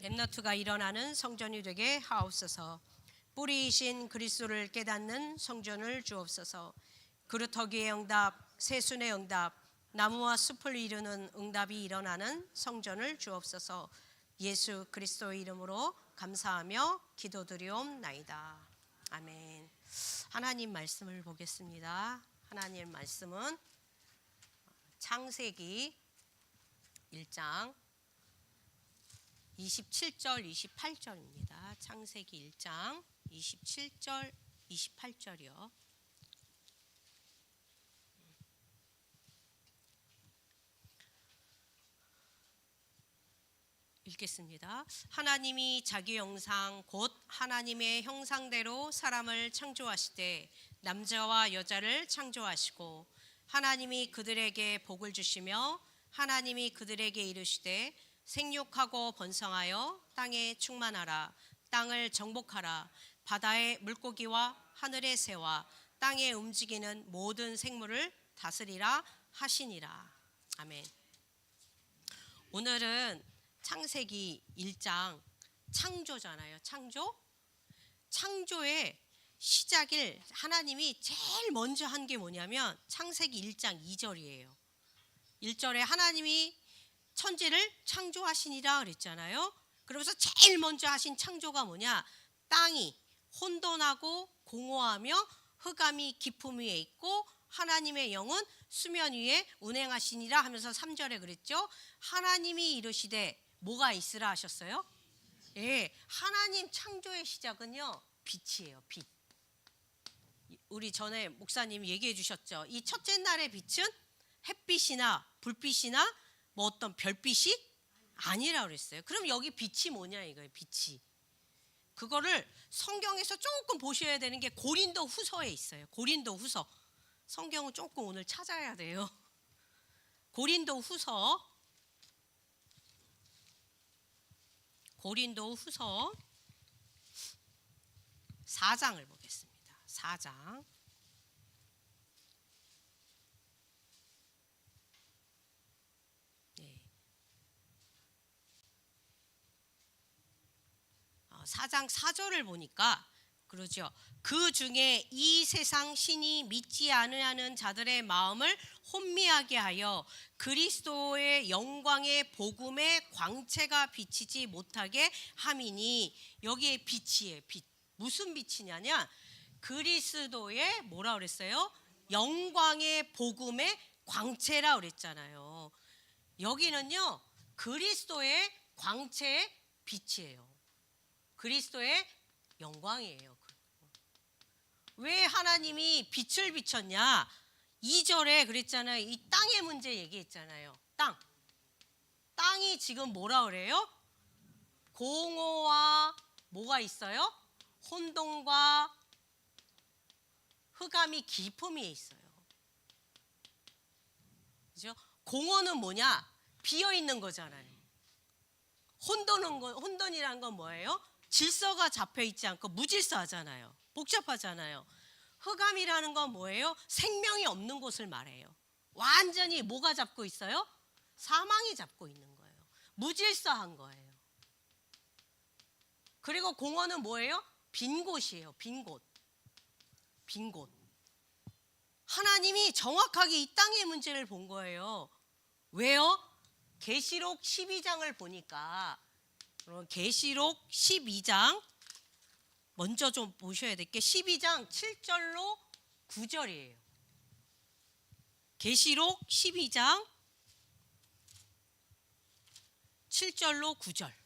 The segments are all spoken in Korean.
렘너트가 일어나는 성전이 되게 하옵소서. 뿌리이신 그리스도를 깨닫는 성전을 주옵소서. 그루터기의 응답, 새순의 응답, 나무와 숲을 이루는 응답이 일어나는 성전을 주옵소서. 예수 그리스도의 이름으로 감사하며 기도드리옵나이다. 아멘. 하나님 말씀을 보겠습니다. 하나님 말씀은 창세기 1장 27절 28절입니다. 창세기 1장 27절 28절이요. 읽겠습니다. 하나님이 자기 형상 곧 하나님의 형상대로 사람을 창조하시되 남자와 여자를 창조하시고 하나님이 그들에게 복을 주시며 하나님이 그들에게 이르시되 생육하고 번성하여 땅에 충만하라. 땅을 정복하라. 바다의 물고기와 하늘의 새와 땅에 움직이는 모든 생물을 다스리라 하시니라. 아멘. 오늘은 창세기 1장 창조잖아요. 창조의 시작을 하나님이 제일 먼저 한 게 뭐냐면 창세기 1장 2절이에요. 1절에 하나님이 천지를 창조하시니라 그랬잖아요. 그러면서 제일 먼저 하신 창조가 뭐냐? 땅이 혼돈하고 공허하며 흑암이 깊음 위에 있고 하나님의 영은 수면 위에 운행하시니라 하면서 3절에 그랬죠. 하나님이 이르시되 뭐가 있으라 하셨어요? 예, 하나님 창조의 시작은요 빛이에요. 빛. 우리 전에 목사님이 얘기해 주셨죠. 이 첫째 날의 빛은 햇빛이나 불빛이나 뭐 어떤 별빛이 아니라 그랬어요. 그럼 여기 빛이 뭐냐 이거예요. 빛이. 그거를 성경에서 조금 보셔야 되는 게 고린도 후서에 있어요. 고린도 후서. 성경은 조금 오늘 찾아야 돼요. 고린도 후서 4장을 보겠습니다. 4장. 네. 4장 4절을 보니까 그러죠. 그 중에 이 세상 신이 믿지 않으려는 자들의 마음을 혼미하게 하여 그리스도의 영광의 복음의 광채가 비치지 못하게 함이니. 여기에 빛이에요. 빛. 무슨 빛이냐냐? 그리스도의 뭐라 그랬어요? 영광의 복음의 광채라 그랬잖아요. 여기는요 그리스도의 광채의 빛이에요. 그리스도의 영광이에요. 왜 하나님이 빛을 비췄냐? 2절에 그랬잖아요. 이 땅의 문제 얘기했잖아요. 땅이 지금 뭐라 그래요? 공허와 뭐가 있어요? 혼돈과 흑암이 깊음 위에 있어요. 그죠? 공허는 뭐냐? 비어 있는 거잖아요. 혼돈이란 건 뭐예요? 질서가 잡혀 있지 않고 무질서하잖아요. 복잡하잖아요. 흑암이라는 건 뭐예요? 생명이 없는 곳을 말해요. 완전히 뭐가 잡고 있어요? 사망이 잡고 있는 거예요. 무질서한 거예요. 그리고 공허는 뭐예요? 빈 곳이에요. 빈 곳. 하나님이 정확하게 이 땅의 문제를 본 거예요. 왜요? 계시록 12장을 보니까, 계시록 12장 먼저 좀 보셔야 될 게 12장 7절로 9절이에요. 계시록 12장 7절로 9절.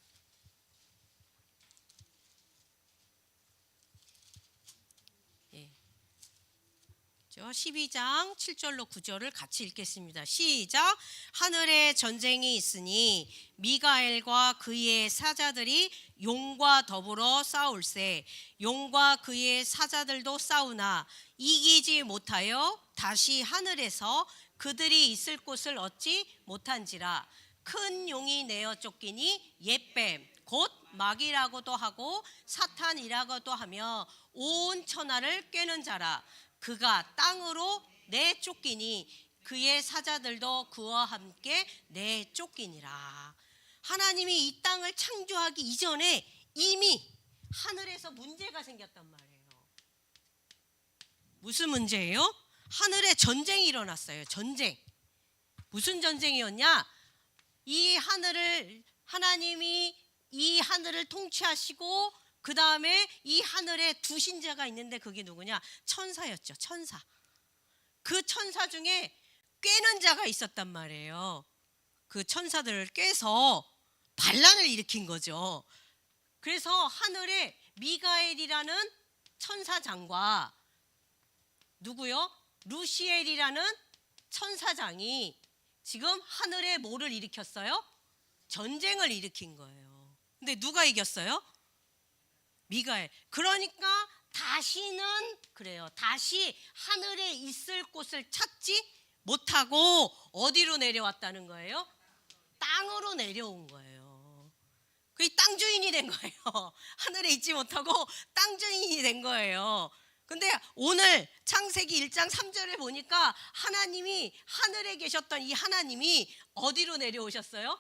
12장 7절로 9절을 같이 읽겠습니다. 시작. 하늘에 전쟁이 있으니 미가엘과 그의 사자들이 용과 더불어 싸울세. 용과 그의 사자들도 싸우나 이기지 못하여 다시 하늘에서 그들이 있을 곳을 얻지 못한지라. 큰 용이 내어 쫓기니 옛뱀 곧 마귀라고도 하고 사탄이라고도 하며 온 천하를 꿰는 자라. 그가 땅으로 내쫓기니 그의 사자들도 그와 함께 내쫓기니라. 하나님이 이 땅을 창조하기 이전에 이미 하늘에서 문제가 생겼단 말이에요. 무슨 문제예요? 하늘에 전쟁이 일어났어요. 전쟁. 무슨 전쟁이었냐? 이 하늘을 하나님이 이 하늘을 통치하시고 그 다음에 이 하늘에 두 신자가 있는데 그게 누구냐? 천사였죠. 천사. 그 천사 중에 꿰는 자가 있었단 말이에요. 그 천사들을 꿰서 반란을 일으킨 거죠. 그래서 하늘에 미가엘이라는 천사장과 누구요? 루시엘이라는 천사장이 지금 하늘에 뭐를 일으켰어요? 전쟁을 일으킨 거예요. 근데 누가 이겼어요? 미가엘. 그러니까 다시는 그래요. 다시 하늘에 있을 곳을 찾지 못하고 어디로 내려왔다는 거예요? 땅으로 내려온 거예요. 그 땅 주인이 된 거예요. 하늘에 있지 못하고 땅 주인이 된 거예요. 근데 오늘 창세기 1장 3절에 보니까 하나님이 하늘에 계셨던 이 하나님이 어디로 내려오셨어요?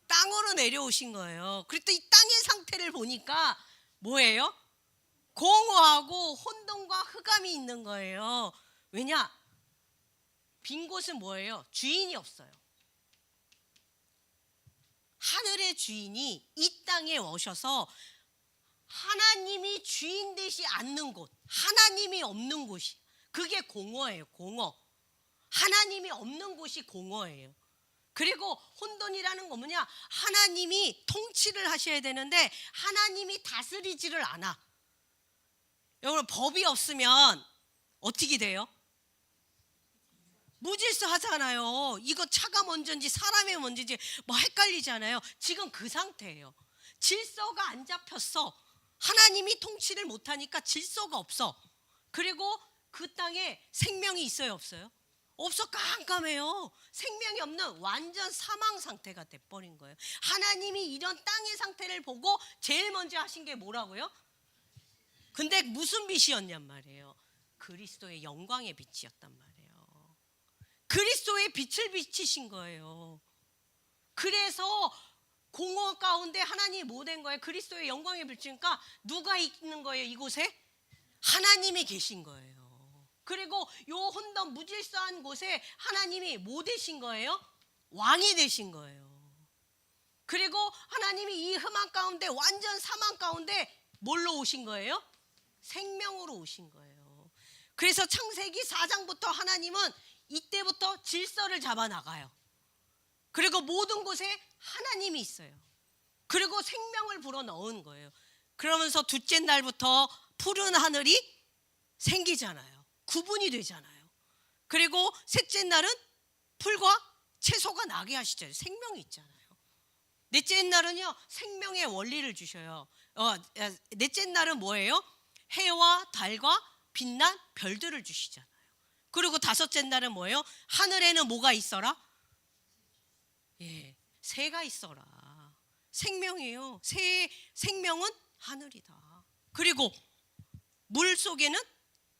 땅으로 내려오신 거예요. 그리고 또 이 땅의 상태를 보니까 뭐예요? 공허하고 혼돈과 흑암이 있는 거예요. 왜냐? 빈 곳은 뭐예요? 주인이 없어요. 하늘의 주인이 이 땅에 오셔서 하나님이 주인 되지 않는 곳, 하나님이 없는 곳이, 그게 공허예요. 공허. 하나님이 없는 곳이 공허예요. 그리고 혼돈이라는 건 뭐냐? 하나님이 통치를 하셔야 되는데 하나님이 다스리지를 않아. 여러분, 법이 없으면 어떻게 돼요? 무질서 하잖아요. 이거 차가 먼저인지 사람이 먼저인지 뭐 헷갈리잖아요. 지금 그 상태예요. 질서가 안 잡혔어. 하나님이 통치를 못하니까 질서가 없어. 그리고 그 땅에 생명이 있어요, 없어요? 없어. 깜깜해요. 생명이 없는 완전 사망 상태가 돼버린 거예요. 하나님이 이런 땅의 상태를 보고 제일 먼저 하신 게 뭐라고요? 근데 무슨 빛이었냔 말이에요. 그리스도의 영광의 빛이었단 말이에요. 그리스도의 빛을 비치신 거예요. 그래서 공허 가운데 하나님이 뭐 된 거예요? 그리스도의 영광에 비치니까 누가 있는 거예요? 이곳에? 하나님이 계신 거예요. 그리고 요 혼돈 무질서한 곳에 하나님이 뭐 되신 거예요? 왕이 되신 거예요. 그리고 하나님이 이 흑암 가운데, 완전 사망 가운데 뭘로 오신 거예요? 생명으로 오신 거예요. 그래서 창세기 4장부터 하나님은 이때부터 질서를 잡아 나가요. 그리고 모든 곳에 하나님이 있어요. 그리고 생명을 불어 넣은 거예요. 그러면서 둘째 날부터 푸른 하늘이 생기잖아요. 구분이 되잖아요. 그리고 셋째 날은 풀과 채소가 나게 하시잖아요. 생명이 있잖아요. 넷째 날은요, 생명의 원리를 주셔요. 넷째 날은 뭐예요? 해와 달과 빛난 별들을 주시잖아요. 그리고 다섯째 날은 뭐예요? 하늘에는 뭐가 있어라? 예, 새가 있어라. 생명이에요. 새의 생명은 하늘이다. 그리고 물 속에는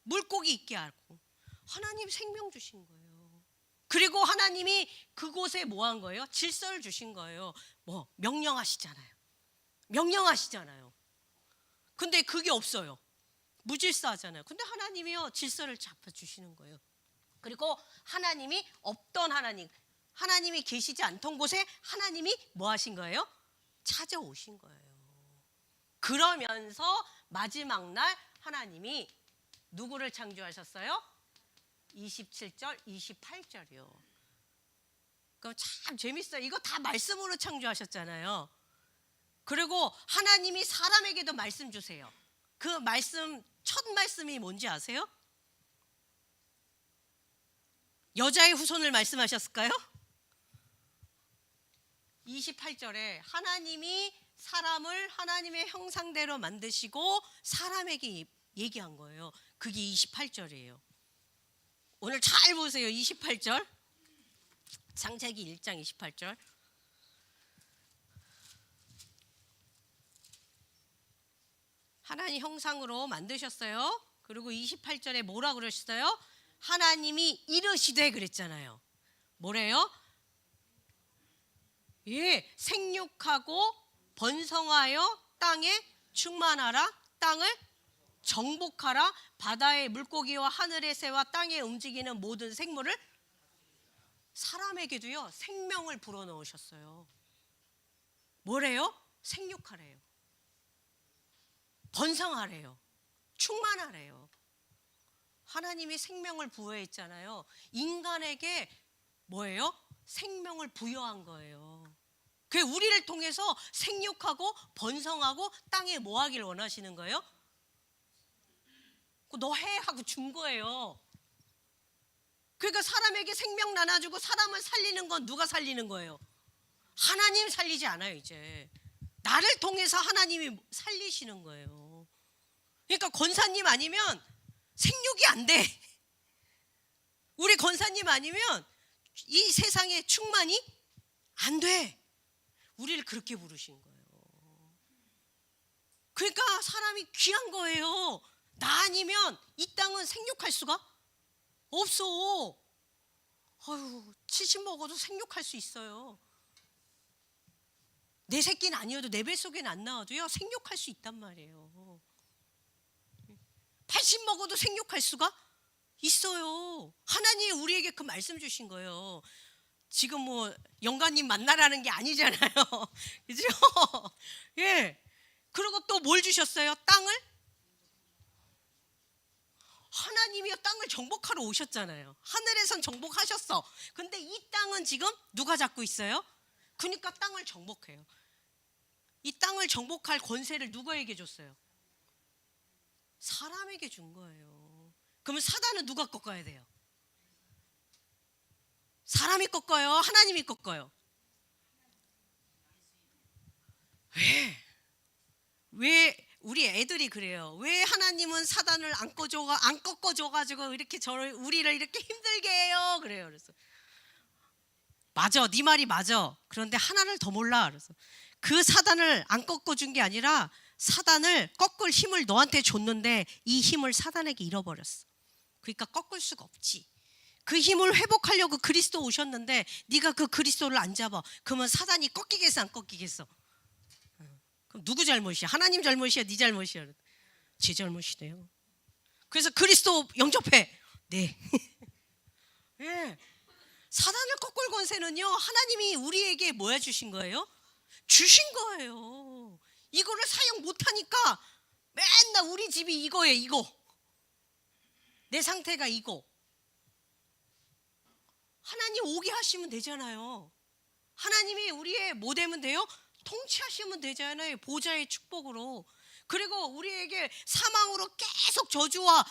물고기 있게 하고 하나님 생명 주신 거예요. 그리고 하나님이 그곳에 뭐 한 거예요? 질서를 주신 거예요. 뭐 명령하시잖아요. 명령하시잖아요. 근데 그게 없어요. 무질서하잖아요. 근데 하나님이요, 질서를 잡아주시는 거예요. 그리고 하나님이 없던 하나님이 계시지 않던 곳에 하나님이 뭐 하신 거예요? 찾아오신 거예요. 그러면서 마지막 날 하나님이 누구를 창조하셨어요? 27절, 28절이요. 그럼 참 재밌어요. 이거 다 말씀으로 창조하셨잖아요. 그리고 하나님이 사람에게도 말씀 주세요. 그 말씀, 첫 말씀이 뭔지 아세요? 여자의 후손을 말씀하셨을까요? 28절에 하나님이 사람을 하나님의 형상대로 만드시고 사람에게 얘기한 거예요. 그게 28절이에요. 오늘 잘 보세요. 28절. 창세기 1장 28절. 하나님 형상으로 만드셨어요. 그리고 28절에 뭐라 그러셨어요? 하나님이 이르시되 그랬잖아요. 뭐래요? 예, 생육하고 번성하여 땅에 충만하라. 땅을 정복하라. 바다의 물고기와 하늘의 새와 땅에 움직이는 모든 생물을, 사람에게도요 생명을 불어넣으셨어요. 뭐래요? 생육하래요. 번성하래요. 충만하래요. 하나님이 생명을 부여했잖아요. 인간에게 뭐예요? 생명을 부여한 거예요. 그 우리를 통해서 생육하고 번성하고 땅에 뭐 하길 원하시는 거예요? 너 해 하고 준 거예요. 그러니까 사람에게 생명 나눠주고 사람을 살리는 건 누가 살리는 거예요? 하나님 살리지 않아요. 이제 나를 통해서 하나님이 살리시는 거예요. 그러니까 권사님 아니면 생육이 안 돼. 우리 권사님 아니면 이 세상에 충만이 안 돼. 우리를 그렇게 부르신 거예요. 그러니까 사람이 귀한 거예요. 나 아니면 이 땅은 생육할 수가 없어. 아유, 70 먹어도 생육할 수 있어요. 내 새끼는 아니어도 내 뱃속엔 안 나와도요 생육할 수 있단 말이에요. 80 먹어도 생육할 수가 있어요. 하나님이 우리에게 그 말씀 주신 거예요. 지금 뭐 영가님 만나라는 게 아니잖아요. 그죠? 예. 그리고 또 뭘 주셨어요? 땅을? 하나님이요 땅을 정복하러 오셨잖아요. 하늘에선 정복하셨어. 근데 이 땅은 지금 누가 잡고 있어요? 그러니까 땅을 정복해요. 이 땅을 정복할 권세를 누구에게 줬어요? 사람에게 준 거예요. 그러면 사단은 누가 꺾어야 돼요? 사람이 꺾어요? 하나님이 꺾어요? 왜 우리 애들이 그래요? 왜 하나님은 사단을 안 꺾어줘가지고 이렇게 우리를 이렇게 힘들게 해요? 그래요. 그래서 맞아, 네 말이 맞아. 그런데 하나를 더 몰라. 그래서 그 사단을 안 꺾어준 게 아니라 사단을 꺾을 힘을 너한테 줬는데 이 힘을 사단에게 잃어버렸어. 그러니까 꺾을 수가 없지. 그 힘을 회복하려고 그리스도 오셨는데 네가 그 그리스도를 안 잡아. 그러면 사단이 꺾이겠어, 안 꺾이겠어? 그럼 누구 잘못이야? 하나님 잘못이야? 네 잘못이야? 제 잘못이네요. 그래서 그리스도 영접해. 네. 네. 사단을 꺾을 권세는요 하나님이 우리에게 뭐해 주신 거예요? 주신 거예요. 이거를 사용 못하니까 맨날 우리 집이 이거예요. 이거 내 상태가 이거. 하나님 오게 하시면 되잖아요. 하나님이 우리의 뭐 되면 돼요? 통치하시면 되잖아요. 보좌의 축복으로. 그리고 우리에게 사망으로 계속 저주와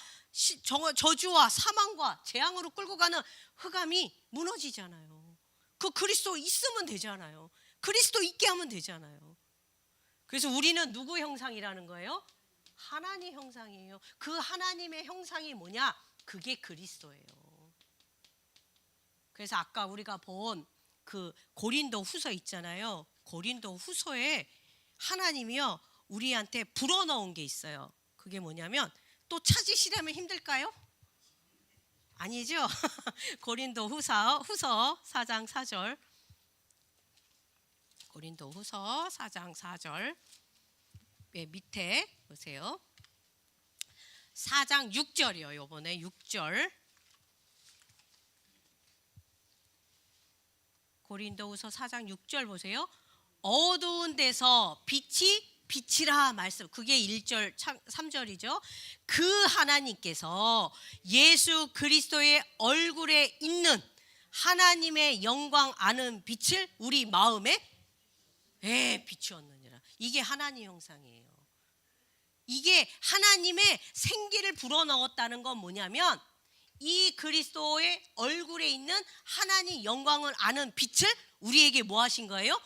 사망과 재앙으로 끌고 가는 흑암이 무너지잖아요. 그 그리스도 있으면 되잖아요. 그리스도 있게 하면 되잖아요. 그래서 우리는 누구 형상이라는 거예요? 하나님 형상이에요. 그 하나님의 형상이 뭐냐? 그게 그리스도예요. 그래서 아까 우리가 본 그 고린도 후서 있잖아요. 고린도 후서에 하나님이요 우리한테 불어넣은 게 있어요. 그게 뭐냐면 또 찾으시려면 힘들까요? 아니죠. 고린도 후서 4장 4절. 고린도 후서 4장 4절 밑에 보세요. 4장 6절이요. 요번에 6절. 고린도후서 4장 6절 보세요. 어두운 데서 빛이라 말씀. 그게 1절 3절이죠. 그 하나님께서 예수 그리스도의 얼굴에 있는 하나님의 영광 아는 빛을 우리 마음에 비추었느니라. 이게 하나님 형상이에요. 이게 하나님의 생기를 불어넣었다는 건 뭐냐면 이 그리스도의 얼굴에 있는 하나님 영광을 아는 빛을 우리에게 뭐 하신 거예요?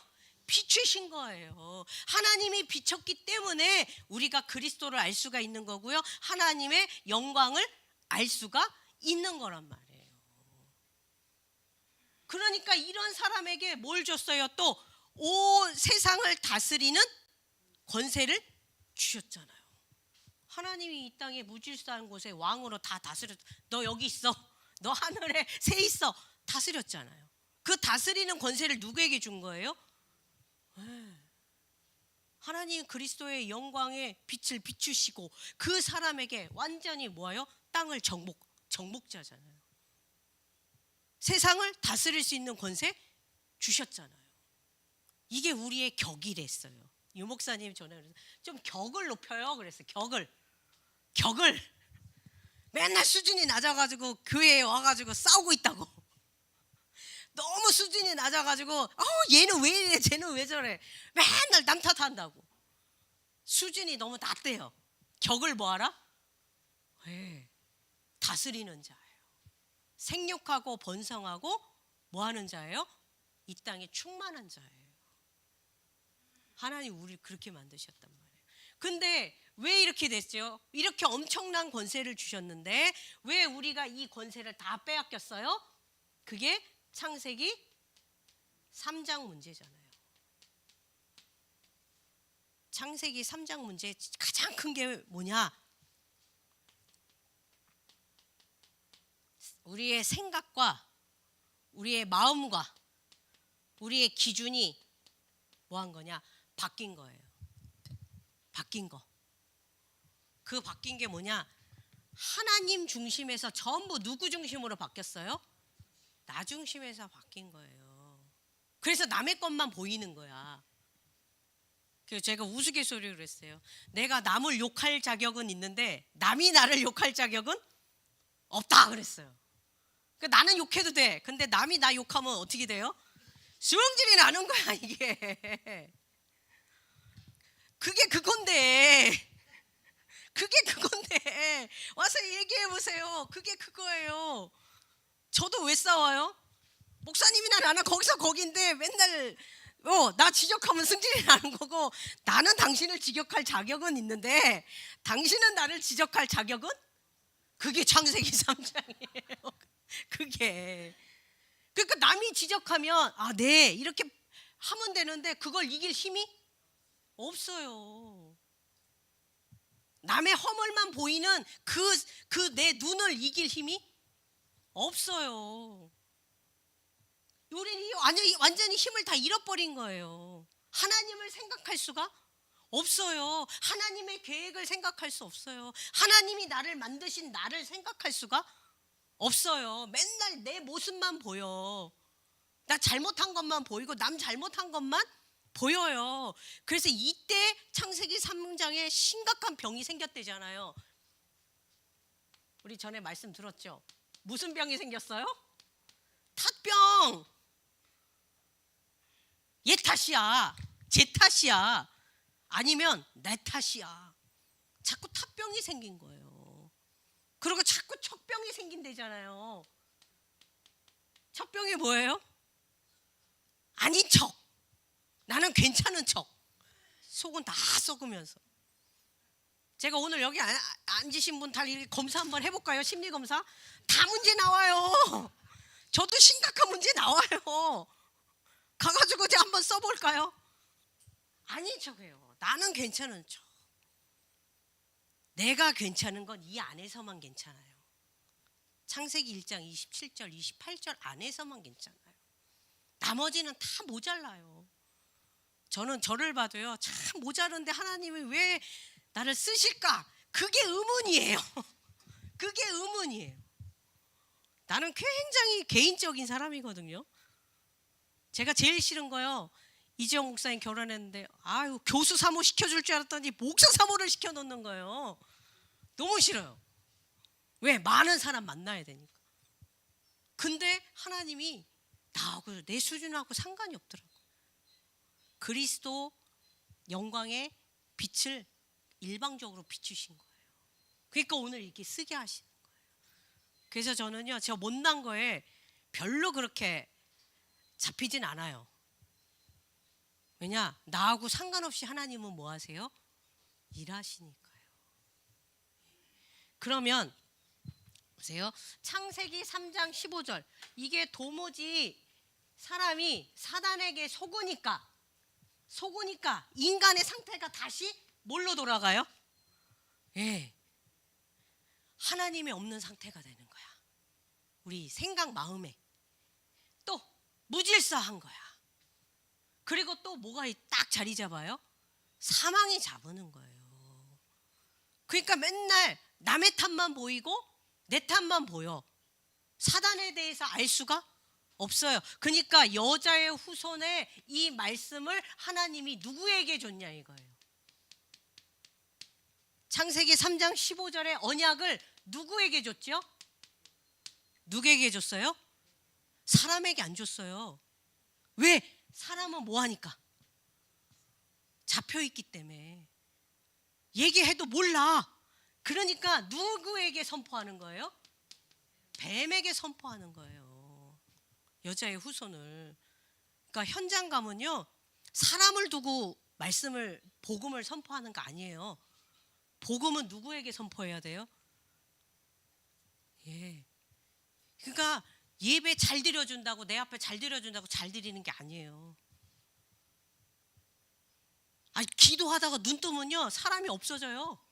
비추신 거예요. 하나님이 비췄기 때문에 우리가 그리스도를 알 수가 있는 거고요. 하나님의 영광을 알 수가 있는 거란 말이에요. 그러니까 이런 사람에게 뭘 줬어요? 또 온 세상을 다스리는 권세를 주셨잖아요. 하나님이 이 땅에 무질서한 곳에 왕으로 다 다스렸. 너 여기 있어. 너 하늘에 새 있어. 다스렸잖아요. 그 다스리는 권세를 누구에게 준 거예요? 하나님 그리스도의 영광의 빛을 비추시고 그 사람에게 완전히 뭐예요? 땅을 정복자잖아요. 세상을 다스릴 수 있는 권세 주셨잖아요. 이게 우리의 격이랬어요. 유 목사님 전에 좀 격을 높여요 그랬어요. 격을 맨날 수준이 낮아가지고 교회에 와가지고 싸우고 있다고. 너무 수준이 낮아가지고 얘는 왜 이래 쟤는 왜 저래 맨날 남 탓한다고. 수준이 너무 낮대요. 격을 뭐하라? 다스리는 자예요. 생육하고 번성하고 뭐하는 자예요? 이 땅에 충만한 자예요. 하나님 우리를 그렇게 만드셨단 말이에요. 근데 왜 이렇게 됐죠? 이렇게 엄청난 권세를 주셨는데 왜 우리가 이 권세를 다 빼앗겼어요? 그게 창세기 3장 문제잖아요. 창세기 3장 문제 가장 큰 게 뭐냐? 우리의 생각과 우리의 마음과 우리의 기준이 뭐 한 거냐? 바뀐 거예요. 바뀐 거. 그 바뀐 게 뭐냐? 하나님 중심에서 전부 누구 중심으로 바뀌었어요? 나 중심에서 바뀐 거예요. 그래서 남의 것만 보이는 거야. 그래서 제가 우스갯소리로 그랬어요. 내가 남을 욕할 자격은 있는데 남이 나를 욕할 자격은 없다 그랬어요. 그러니까 나는 욕해도 돼. 근데 남이 나 욕하면 어떻게 돼요? 수영질이 나는 거야 이게. 그게 그건데 와서 얘기해 보세요. 그게 그거예요. 저도 왜 싸워요? 목사님이나 나나 거기서 거긴데 맨날 나 지적하면 승질이 나는 거고 나는 당신을 지적할 자격은 있는데 당신은 나를 지적할 자격은? 그게 창세기 3장이에요. 그게 그러니까 남이 지적하면 네 이렇게 하면 되는데 그걸 이길 힘이 없어요. 남의 허물만 보이는 그 내 눈을 이길 힘이 없어요. 우리는 완전히 힘을 다 잃어버린 거예요. 하나님을 생각할 수가 없어요. 하나님의 계획을 생각할 수 없어요. 하나님이 나를 만드신 나를 생각할 수가 없어요. 맨날 내 모습만 보여. 나 잘못한 것만 보이고 남 잘못한 것만 보여요. 그래서 이때 창세기 3장에 심각한 병이 생겼대잖아요. 우리 전에 말씀 들었죠? 무슨 병이 생겼어요? 탓병. 얘 탓이야. 제 탓이야. 아니면 내 탓이야. 자꾸 탓병이 생긴 거예요. 그리고 자꾸 척병이 생긴대잖아요. 척병이 뭐예요? 아닌 척. 나는 괜찮은 척. 속은 다 썩으면서. 제가 오늘 여기 앉으신 분 다 검사 한번 해볼까요? 심리검사. 다 문제 나와요. 저도 심각한 문제 나와요. 가가지고 이제 한번 써볼까요? 아닌 척해요. 나는 괜찮은 척. 내가 괜찮은 건 이 안에서만 괜찮아요. 창세기 1장 27절 28절 안에서만 괜찮아요. 나머지는 다 모자라요. 저는 저를 봐도요 참 모자른데 하나님이 왜 나를 쓰실까? 그게 의문이에요. 그게 의문이에요. 나는 굉장히 개인적인 사람이거든요. 제가 제일 싫은 거요. 이지영 목사님 결혼했는데 교수 사모 시켜줄 줄 알았더니 목사 사모를 시켜놓는 거예요. 너무 싫어요. 왜? 많은 사람 만나야 되니까. 근데 하나님이 나하고 내 수준하고 상관이 없더라고요. 그리스도 영광의 빛을 일방적으로 비추신 거예요. 그러니까 오늘 이렇게 쓰게 하시는 거예요. 그래서 저는요 제가 못난 거에 별로 그렇게 잡히진 않아요. 왜냐? 나하고 상관없이 하나님은 뭐 하세요? 일하시니까요. 그러면 보세요. 창세기 3장 15절. 이게 도무지 사람이 사단에게 속으니까 인간의 상태가 다시 뭘로 돌아가요? 하나님이 없는 상태가 되는 거야. 우리 생각 마음에 또 무질서한 거야. 그리고 또 뭐가 딱 자리 잡아요? 사망이 잡으는 거예요. 그러니까 맨날 남의 탓만 보이고 내 탓만 보여. 사단에 대해서 알 수가 없어요. 그러니까 여자의 후손에 이 말씀을 하나님이 누구에게 줬냐 이거예요. 창세기 3장 15절에 언약을 누구에게 줬죠? 누구에게 줬어요? 사람에게 안 줬어요. 왜? 사람은 뭐 하니까? 잡혀있기 때문에. 얘기해도 몰라. 그러니까 누구에게 선포하는 거예요? 뱀에게 선포하는 거예요. 여자의 후손을. 그러니까 현장 가면요, 사람을 두고 말씀을, 복음을 선포하는 거 아니에요. 복음은 누구에게 선포해야 돼요? 예. 그러니까 예배 잘 드려준다고, 내 앞에 잘 드려준다고 잘 드리는 게 아니에요. 기도하다가 눈 뜨면요, 사람이 없어져요.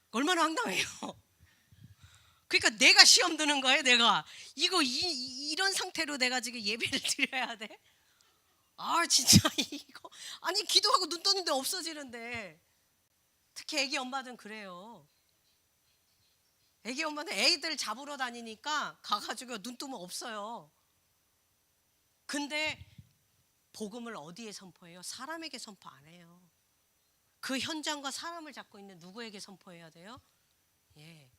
얼마나 황당해요. 그러니까 내가 시험 드는 거예요. 내가 이런 상태로 내가 지금 예배를 드려야 돼? 진짜 이거 기도하고 눈 떴는데 없어지는데. 특히 애기 엄마들은 그래요. 애기 엄마는 애들 잡으러 다니니까 가가지고 눈 뜨면 없어요. 근데 복음을 어디에 선포해요? 사람에게 선포 안 해요. 그 현장과 사람을 잡고 있는 누구에게 선포해야 돼요? 예.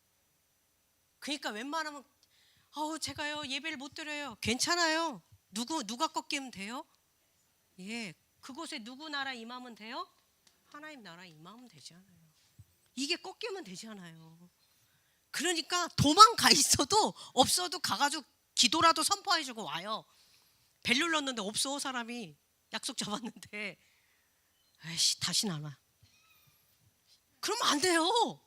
그러니까 웬만하면 제가요 예배를 못 드려요. 괜찮아요. 누가 꺾이면 돼요? 예. 그곳에 누구 나라 임하면 돼요? 하나님 나라 임하면 되잖아요. 이게 꺾이면 되잖아요. 그러니까 도망가 있어도 없어도 가가지고 기도라도 선포해주고 와요. 벨 눌렀는데 없어, 사람이. 약속 잡았는데 아이씨 다시는 안 와. 그러면 안 돼요.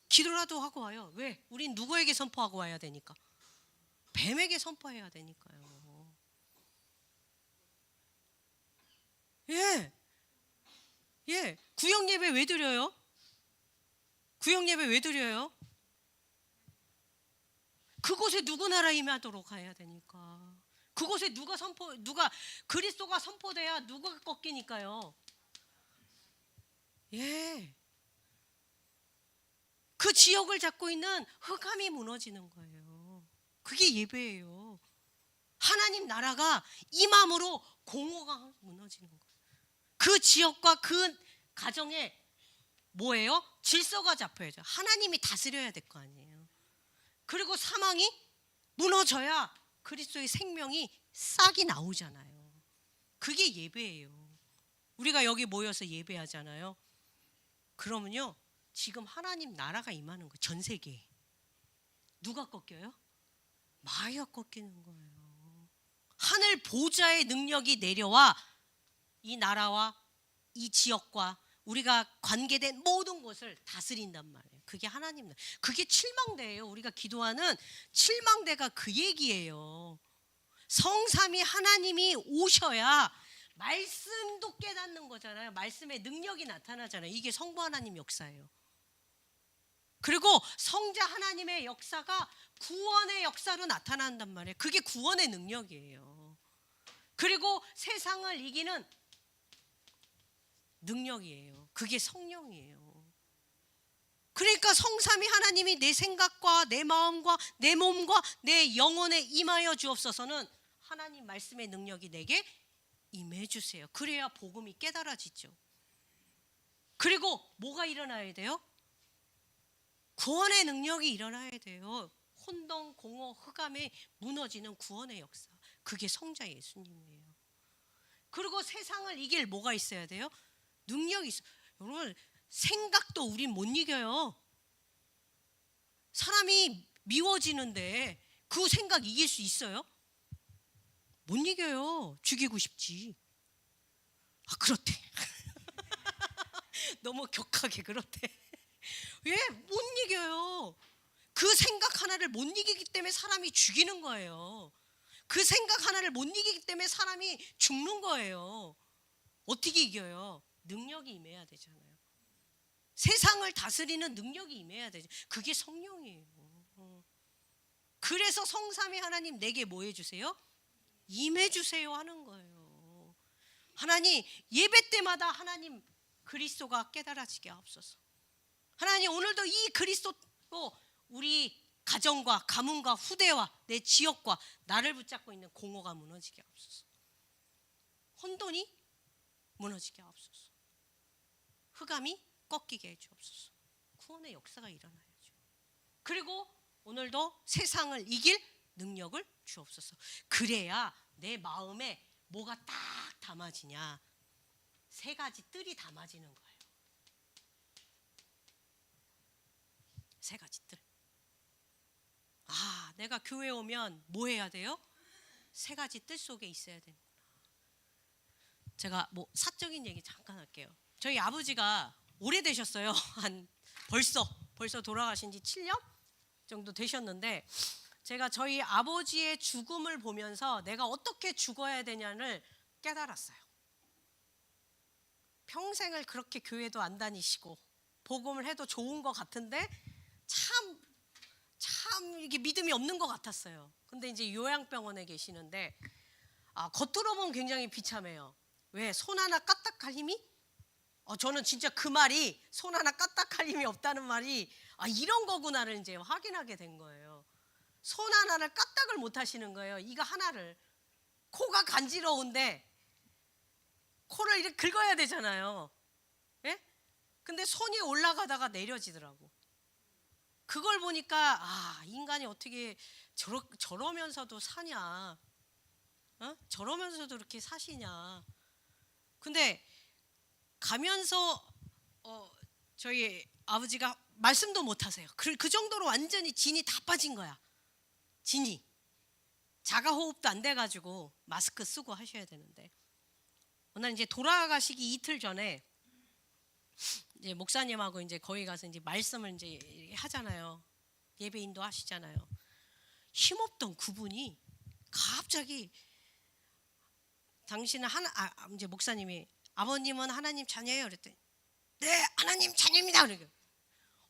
기도라도 하고 와요. 왜? 우린 누구에게 선포하고 와야 되니까. 뱀에게 선포해야 되니까요. 예. 구역 예배 왜 드려요? 구역 예배 왜 드려요? 그곳에 누구 나라 임하도록 가야 되니까. 그곳에 누가 그리스도가 선포돼야 누가 꺾이니까요. 예. 그 지역을 잡고 있는 흑암이 무너지는 거예요. 그게 예배예요. 하나님 나라가 임함으로 공허가 무너지는 거예요. 그 지역과 그 가정에 뭐예요? 질서가 잡혀야죠. 하나님이 다스려야 될 거 아니에요. 그리고 사망이 무너져야 그리스도의 생명이 싹이 나오잖아요. 그게 예배예요. 우리가 여기 모여서 예배하잖아요. 그러면요, 지금 하나님 나라가 임하는 거예요. 전 세계에. 누가 꺾여요? 마귀가 꺾이는 거예요. 하늘 보좌의 능력이 내려와 이 나라와 이 지역과 우리가 관계된 모든 것을 다스린단 말이에요. 그게 하나님, 그게 칠망대예요. 우리가 기도하는 칠망대가 그 얘기예요. 성삼위 하나님이 오셔야 말씀도 깨닫는 거잖아요. 말씀의 능력이 나타나잖아요. 이게 성부 하나님 역사예요. 그리고 성자 하나님의 역사가 구원의 역사로 나타난단 말이에요. 그게 구원의 능력이에요. 그리고 세상을 이기는 능력이에요. 그게 성령이에요. 그러니까 성삼위 하나님이 내 생각과 내 마음과 내 몸과 내 영혼에 임하여 주옵소서는 하나님 말씀의 능력이 내게 임해 주세요. 그래야 복음이 깨달아지죠. 그리고 뭐가 일어나야 돼요? 구원의 능력이 일어나야 돼요. 혼동, 공허, 흑암에 무너지는 구원의 역사. 그게 성자 예수님이에요. 그리고 세상을 이길 뭐가 있어야 돼요? 능력이 있어요. 여러분, 생각도 우린 못 이겨요. 사람이 미워지는데 그 생각 이길 수 있어요? 못 이겨요. 죽이고 싶지. 그렇대. 너무 격하게 그렇대. 왜? 못 이겨요. 그 생각 하나를 못 이기기 때문에 사람이 죽이는 거예요. 그 생각 하나를 못 이기기 때문에 사람이 죽는 거예요. 어떻게 이겨요? 능력이 임해야 되잖아요. 세상을 다스리는 능력이 임해야 되죠. 그게 성령이에요. 그래서 성삼위 하나님 내게 뭐 해주세요? 임해주세요 하는 거예요. 하나님 예배 때마다 하나님 그리스도가 깨달아지게 하옵소서. 하나님 오늘도 이 그리스도로 우리 가정과 가문과 후대와 내 지역과 나를 붙잡고 있는 공허가 무너지게 하옵소서. 혼돈이 무너지게 하옵소서. 흑암이 꺾이게 해주옵소서. 구원의 역사가 일어나야죠. 그리고 오늘도 세상을 이길 능력을 주옵소서. 그래야 내 마음에 뭐가 딱 담아지냐, 세 가지 뜰이 담아지는 거예요. 세 가지 뜰. 아, 내가 교회 오면 뭐 해야 돼요? 세 가지 뜰 속에 있어야 되는구나. 제가 뭐 사적인 얘기 잠깐 할게요. 저희 아버지가 오래되셨어요. 한 벌써 돌아가신 지 7년 정도 되셨는데, 제가 저희 아버지의 죽음을 보면서 내가 어떻게 죽어야 되냐를 깨달았어요. 평생을 그렇게 교회도 안 다니시고 복음을 해도 좋은 것 같은데 참 이게 믿음이 없는 것 같았어요. 근데 이제 요양병원에 계시는데, 겉으로 보면 굉장히 비참해요. 왜? 손 하나 까딱할 힘이? 저는 진짜 그 말이, 손 하나 까딱할 힘이 없다는 말이 이런 거구나를 이제 확인하게 된 거예요. 손 하나를 까딱을 못 하시는 거예요. 이거 하나를. 코가 간지러운데 코를 이렇게 긁어야 되잖아요. 예? 근데 손이 올라가다가 내려지더라고. 그걸 보니까 인간이 어떻게 저러면서도 사냐, 저러면서도 이렇게 사시냐. 근데 가면서 저희 아버지가 말씀도 못 하세요. 그 정도로 완전히 진이 다 빠진 거야. 진이 자가호흡도 안 돼가지고 마스크 쓰고 하셔야 되는데, 오늘 이제 돌아가시기 이틀 전에 이제 목사님하고 이제 거기 가서 이제 말씀을 이제 하잖아요. 예배인도 하시잖아요. 힘없던 그분이 갑자기, 당신은 이제 목사님이, 아버님은 하나님 자녀예요 그랬더니, 네 하나님 자녀입니다. 그러니까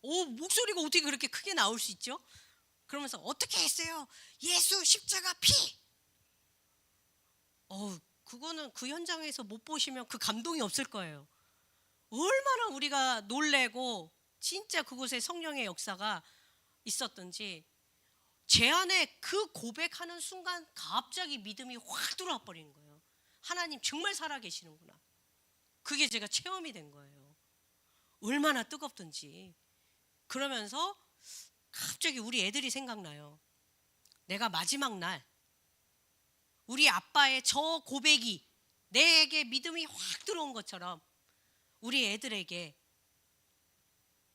목소리가 어떻게 그렇게 크게 나올 수 있죠? 그러면서 어떻게 했어요? 예수 십자가 피. 그거는 그 현장에서 못 보시면 그 감동이 없을 거예요. 얼마나 우리가 놀래고 진짜 그곳에 성령의 역사가 있었던지, 제 안에 그 고백하는 순간 갑자기 믿음이 확 들어와 버리는 거예요. 하나님 정말 살아계시는구나. 그게 제가 체험이 된 거예요. 얼마나 뜨겁던지. 그러면서 갑자기 우리 애들이 생각나요. 내가 마지막 날 우리 아빠의 저 고백이 내게 믿음이 확 들어온 것처럼 우리 애들에게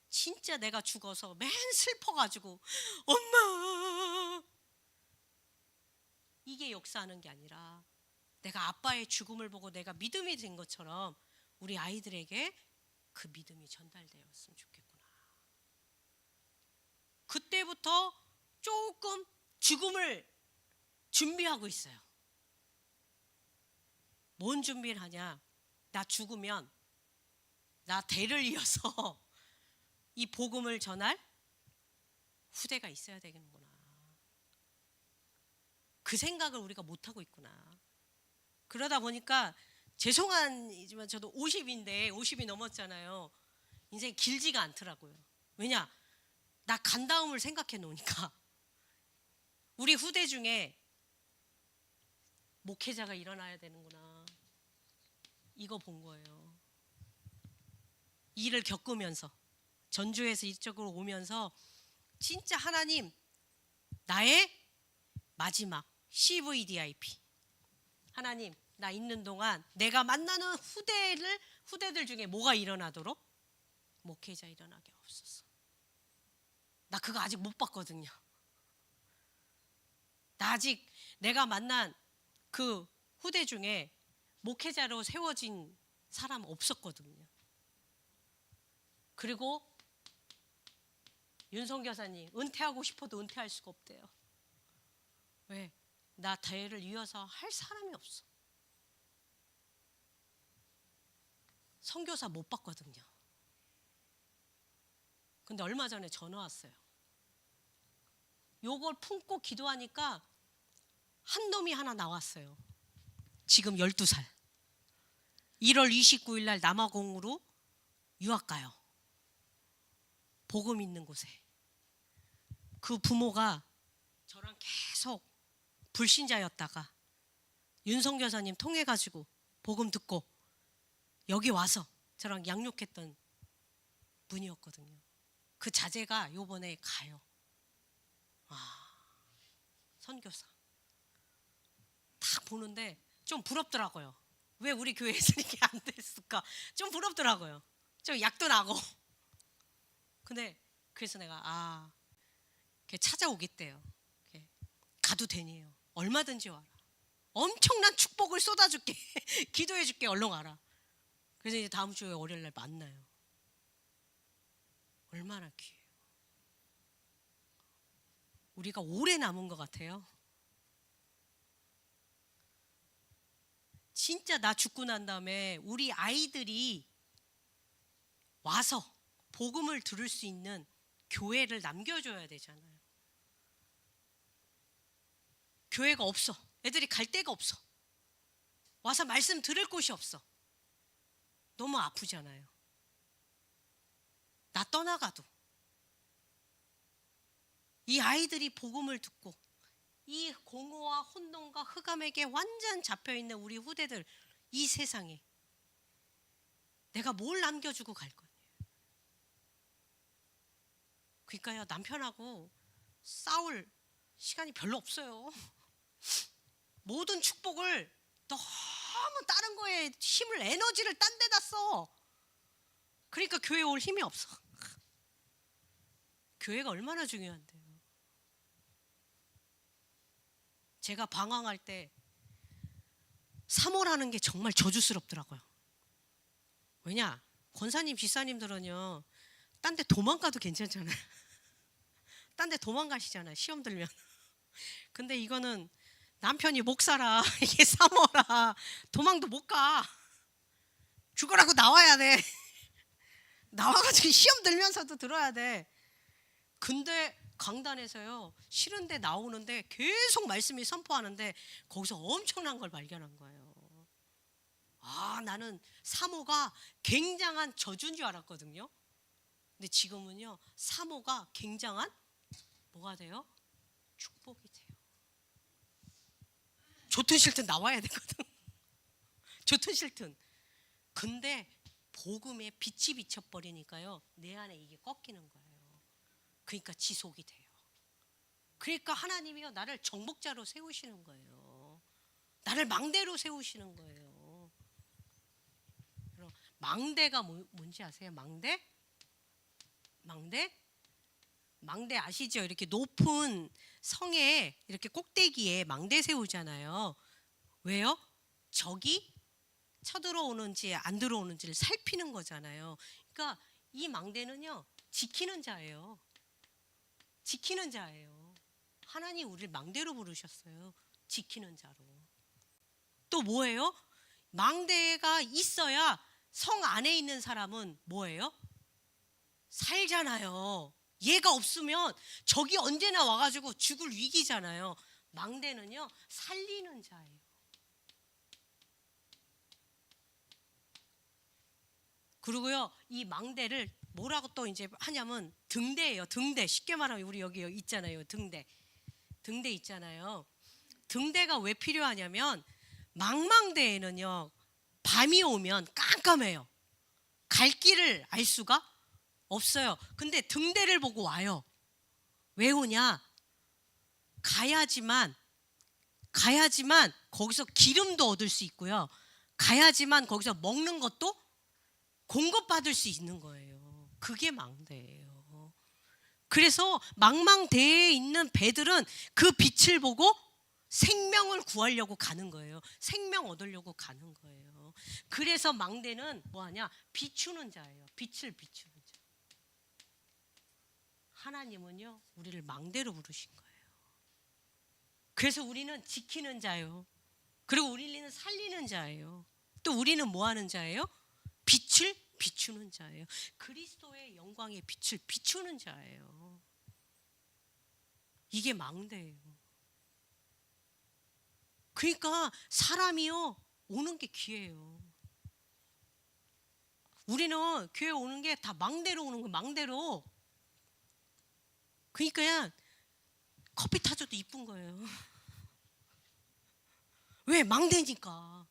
진짜 내가 죽어서 맨 슬퍼가지고 엄마, 이게 역사하는 게 아니라 내가 아빠의 죽음을 보고 내가 믿음이 된 것처럼 우리 아이들에게 그 믿음이 전달되었으면 좋겠구나. 그때부터 조금 죽음을 준비하고 있어요. 뭔 준비를 하냐? 나 죽으면 나 대를 이어서 이 복음을 전할 후대가 있어야 되겠구나. 그 생각을 우리가 못하고 있구나. 그러다 보니까, 죄송하지만 저도 50이 넘었잖아요. 인생이 길지가 않더라고요. 왜냐? 나 간 다음을 생각해 놓으니까. 우리 후대 중에 목회자가 일어나야 되는구나, 이거 본 거예요. 일을 겪으면서, 전주에서 이쪽으로 오면서 진짜 하나님, 나의 마지막 CVDIP, 하나님 나 있는 동안 내가 만나는 후대들 중에 뭐가 일어나도록 목회자 일어나게 없었어. 나 그거 아직 못 봤거든요. 나 아직 내가 만난 그 후대 중에 목회자로 세워진 사람 없었거든요. 그리고 윤성 교사님 은퇴하고 싶어도 은퇴할 수가 없대요. 왜? 나 대회를 이어서 할 사람이 없어. 선교사 못 봤거든요. 근데 얼마 전에 전화 왔어요. 요걸 품고 기도하니까 한 놈이 하나 나왔어요. 지금 12살. 1월 29일 날 남아공으로 유학 가요. 복음 있는 곳에. 그 부모가 저랑 계속 불신자였다가 윤성 여사님 통해가지고 복음 듣고 여기 와서 저랑 양육했던 분이었거든요. 그 자제가 요번에 가요. 선교사. 딱 보는데 좀 부럽더라고요. 왜 우리 교회에서 이게 안 됐을까? 좀 부럽더라고요. 좀 약도 나고. 근데 그래서 내가 이렇게 찾아오겠대요. 이렇게 가도 되니요. 얼마든지 와라. 엄청난 축복을 쏟아줄게. 기도해줄게. 얼른 와라. 그래서 이제 다음 주에 월요일 날 만나요. 얼마나 귀해요. 우리가 오래 남은 것 같아요. 진짜 나 죽고 난 다음에 우리 아이들이 와서 복음을 들을 수 있는 교회를 남겨줘야 되잖아요. 교회가 없어. 애들이 갈 데가 없어. 와서 말씀 들을 곳이 없어. 너무 아프잖아요. 나 떠나가도 이 아이들이 복음을 듣고 이 공허와 혼돈과 흑암에게 완전 잡혀있는 우리 후대들, 이 세상에 내가 뭘 남겨주고 갈 거냐. 그러니까요, 남편하고 싸울 시간이 별로 없어요. 모든 축복을 너무 다른 거에 힘을, 에너지를 딴 데다 써. 그러니까 교회 올 힘이 없어. 교회가 얼마나 중요한데요. 제가 방황할 때 사모라는 게 정말 저주스럽더라고요. 왜냐? 권사님, 집사님들은요, 딴 데 도망가도 괜찮잖아요. 딴 데 도망가시잖아요, 시험 들면. 근데 이거는 남편이 목사라, 이게 사모라, 도망도 못 가. 죽으라고 나와야 돼. 나와가지고 시험 들면서도 들어야 돼. 근데 강단에서요, 싫은데 나오는데 계속 말씀이 선포하는데 거기서 엄청난 걸 발견한 거예요. 나는 사모가 굉장한 저주인 줄 알았거든요. 근데 지금은요, 사모가 굉장한 뭐가 돼요? 축복이 돼요. 좋든 싫든 나와야 되거든. 좋든 싫든. 근데 복음에 빛이 비쳐버리니까요, 내 안에 이게 꺾이는 거예요. 그러니까 지속이 돼요. 그러니까 하나님이요, 나를 정복자로 세우시는 거예요. 나를 망대로 세우시는 거예요. 망대가 뭔지 아세요? 망대 아시죠? 이렇게 높은 성에 이렇게 꼭대기에 망대 세우잖아요. 왜요? 적이 쳐들어오는지 안 들어오는지를 살피는 거잖아요. 그러니까 이 망대는요, 지키는 자예요. 지키는 자예요. 하나님 우리를 망대로 부르셨어요. 지키는 자로. 또 뭐예요? 망대가 있어야 성 안에 있는 사람은 뭐예요? 살잖아요. 얘가 없으면 적이 언제나 와가지고 죽을 위기잖아요. 망대는요, 살리는 자예요. 그리고요, 이 망대를 뭐라고 또 이제 하냐면 등대예요. 등대. 쉽게 말하면 우리 여기 있잖아요. 등대 있잖아요. 등대가 왜 필요하냐면 망망대에는요, 밤이 오면 깜깜해요. 갈 길을 알 수가 없어요. 근데 등대를 보고 와요. 왜 오냐? 가야지만 거기서 기름도 얻을 수 있고요. 가야지만 거기서 먹는 것도 공급받을 수 있는 거예요. 그게 망대예요. 그래서 망망대에 있는 배들은 그 빛을 보고 생명을 구하려고 가는 거예요. 생명 얻으려고 가는 거예요. 그래서 망대는 뭐하냐? 비추는 자예요. 빛을 비추는 자. 하나님은요, 우리를 망대로 부르신 거예요. 그래서 우리는 지키는 자예요. 그리고 우리는 살리는 자예요. 또 우리는 뭐하는 자예요? 빛을 비추는 자예요. 그리스도의 영광의 빛을 비추는 자예요. 이게 망대예요. 그러니까 사람이요, 오는 게 기회예요. 우리는 교회 오는 게 다 망대로 오는 거, 망대로. 그러니까 커피 타줘도 이쁜 거예요. 왜? 망대니까.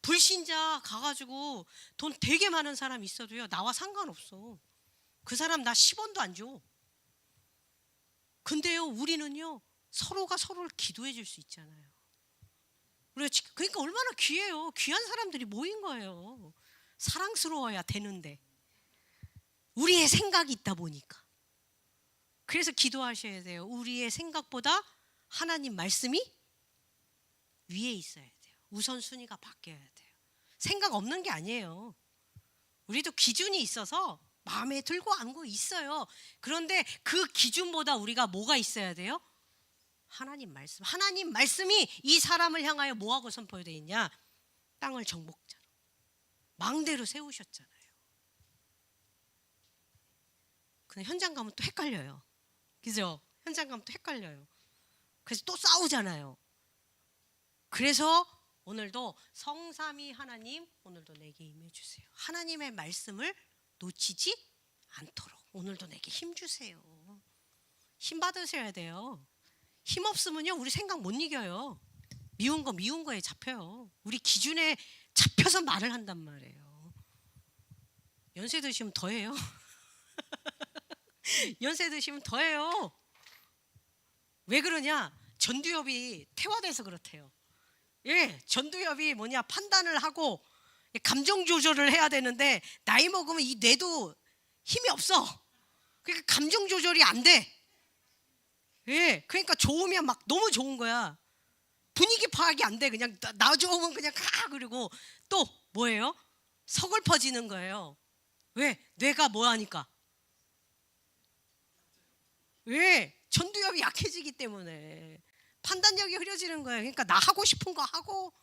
불신자 가가지고 돈 되게 많은 사람 있어도요, 나와 상관없어. 그 사람 나 10원도 안 줘. 근데요, 우리는요, 서로가 서로를 기도해 줄 수 있잖아요. 그러니까 얼마나 귀해요. 귀한 사람들이 모인 거예요. 사랑스러워야 되는데. 우리의 생각이 있다 보니까. 그래서 기도하셔야 돼요. 우리의 생각보다 하나님 말씀이 위에 있어야 돼요. 우선순위가 바뀌어야 돼요. 생각 없는 게 아니에요. 우리도 기준이 있어서 마음에 들고 안고 있어요. 그런데 그 기준보다 우리가 뭐가 있어야 돼요? 하나님 말씀. 하나님 말씀이 이 사람을 향하여 뭐하고 선포되어 있냐? 땅을 정복자로, 망대로 세우셨잖아요. 근데 현장 가면 또 헷갈려요. 그죠? 현장 가면 또 헷갈려요. 그래서 또 싸우잖아요. 그래서 오늘도 성삼위 하나님, 오늘도 내게 임해 주세요. 하나님의 말씀을 놓치지 않도록 오늘도 내게 힘 주세요. 힘 받으셔야 돼요. 힘 없으면요, 우리 생각 못 이겨요. 미운 거에 잡혀요. 우리 기준에 잡혀서 말을 한단 말이에요. 연세 드시면 더해요. 연세 드시면 더해요. 왜 그러냐? 전두엽이 퇴화돼서 그렇대요. 예, 전두엽이 판단을 하고 감정 조절을 해야 되는데 나이 먹으면 이 뇌도 힘이 없어. 그러니까 감정 조절이 안 돼. 예, 그러니까 좋으면 막 너무 좋은 거야. 분위기 파악이 안 돼. 그냥 나 좋으면 그냥 가. 그리고 또 뭐예요? 서글퍼지는 거예요. 왜? 뇌가 뭐 하니까? 왜? 전두엽이 약해지기 때문에 판단력이 흐려지는 거예요. 그러니까 나 하고 싶은 거 하고,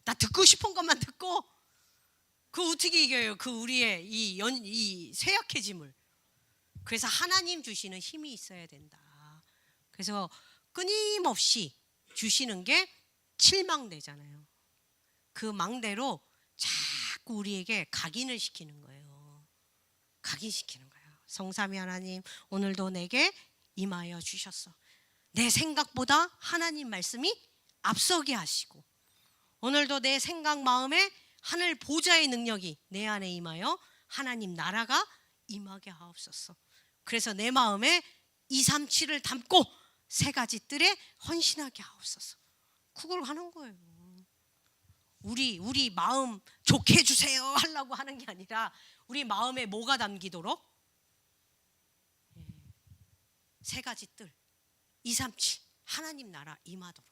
나 듣고 싶은 것만 듣고. 그 어떻게 이겨요? 그 우리의 이 쇠약해짐을. 그래서 하나님 주시는 힘이 있어야 된다. 그래서 끊임없이 주시는 게 7망대잖아요. 그 망대로 자꾸 우리에게 각인을 시키는 거예요. 각인시키는 거예요. 성삼위 하나님, 오늘도 내게 임하여 주셨어. 내 생각보다 하나님 말씀이 앞서게 하시고, 오늘도 내 생각 마음에 하늘 보좌의 능력이 내 안에 임하여 하나님 나라가 임하게 하옵소서. 그래서 내 마음에 237을 담고 세 가지 뜰에 헌신하게 하옵소서. 그걸 하는 거예요. 우리 마음 좋게 해주세요 하려고 하는 게 아니라 우리 마음에 뭐가 담기도록? 세 가지 뜰, 237, 하나님 나라 임하도록.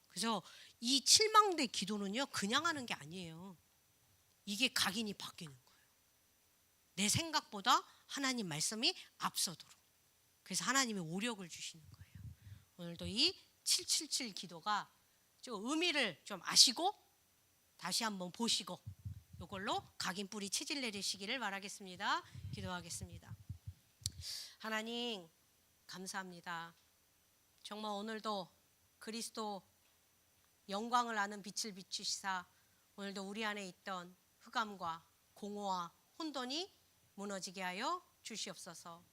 그래서 이 7망대 기도는요, 그냥 하는 게 아니에요. 이게 각인이 바뀌는 거예요. 내 생각보다 하나님 말씀이 앞서도록. 그래서 하나님이 오력을 주시는 거예요. 오늘도 이 777 기도가 좀 의미를 좀 아시고 다시 한번 보시고 이걸로 각인 뿌리 체질 내리시기를 바라겠습니다. 기도하겠습니다. 하나님 감사합니다. 정말 오늘도 그리스도 영광을 아는 빛을 비추시사 오늘도 우리 안에 있던 흑암과 공허와 혼돈이 무너지게 하여 주시옵소서.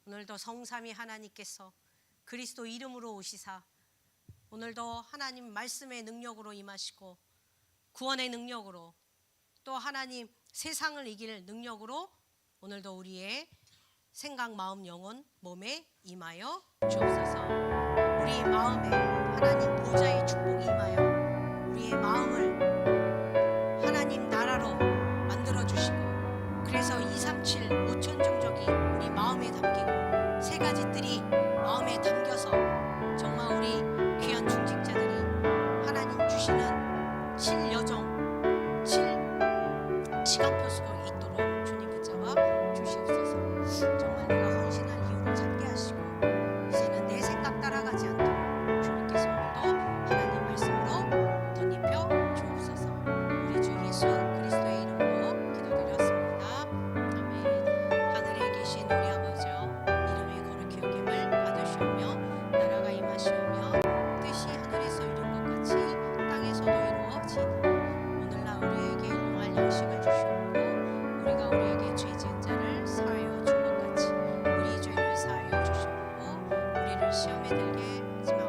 오늘도 성삼위 하나님께서 그리스도 이름으로 오시사 오늘도 하나님 말씀의 능력으로 임하시고 구원의 능력으로 또 하나님 세상을 이길 능력으로 오늘도 우리의 생각, 마음, 영혼, 몸에 임하여 주옵소서. 우리 마음에 하나님 보좌의 축복이 임하여 우리의 마음을